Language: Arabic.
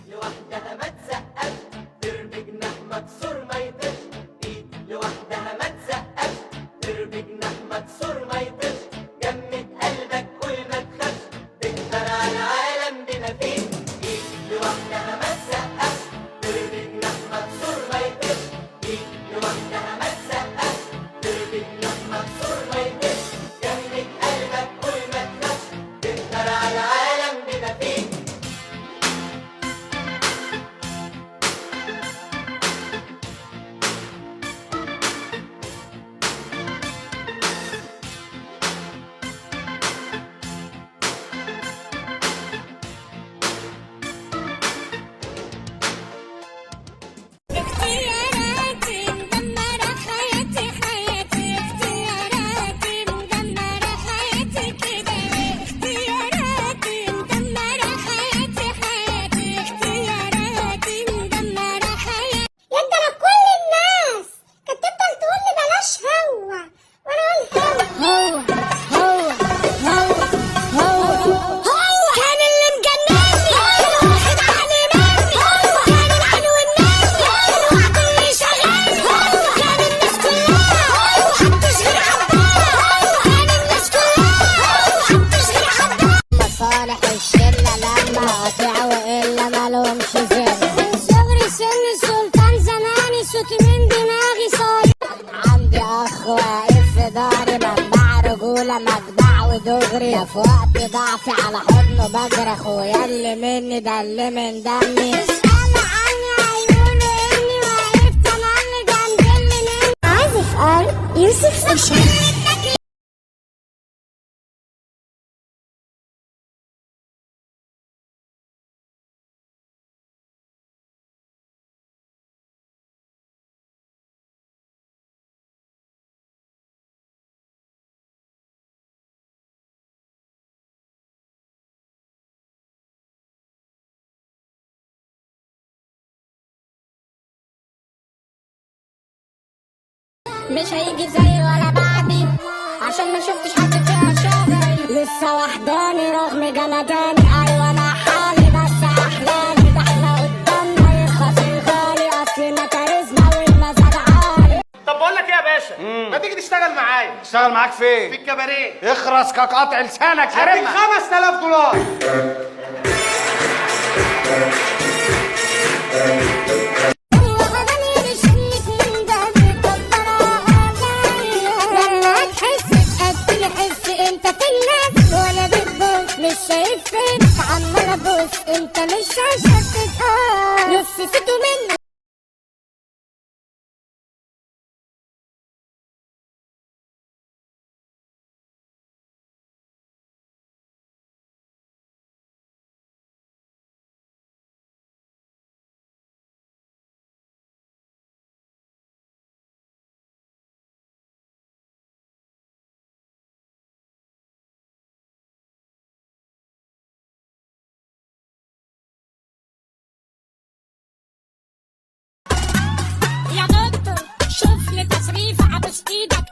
لوحدها ما تسقف تربي جناح مكسور ما يطيرش، ايد لوحدها ما تسقف تربي جناح مكسور ما يطيرش، جمد قلبك قول ما تخافش تقدر على العالم بما فيه، ايد لوحدها ما تسقف تربي جناح مكسور ما يطيرش، ايد لوحدها ما تسقف تربي جناح مكسور ما يطيرش، جمد قلبك قول ما تخافش تقدر على العالم بما فيه. صالح الشلة لما قطعوا إلا مالهمش ذل من صغري سن السلطان زماني صوتي من دماغي صاير عندي أخ واقف في داري منبع رجولة مجدع ودغري ده في وقت ضعفي على حضنه بجري أخويا اللي مني ده اللي من دمي اسأل عني هيقولوا إني واقف تملي جنب اللي مني عازف يوسف أشرف. مش هيجي زي ولا بعدي عشان ما شفتش حد فيها شبهي لسه وحداني رغم جمداني ايوه انا حالي بس احلامي ده احنا قدامنا يرخص الغالي اصلنا كاريزما والمزاج عالي. طب بقول لك ايه يا باشا؟ ما تيجي تشتغل معايا؟ اشتغل معاك فين؟ في الكباريه. اخرس كقطع لسانك يا هديك رمة. $5000. مش شايف فين عمال ابص انت مش شايف نص سيتو منه شوف لي تصريف عبس ايدك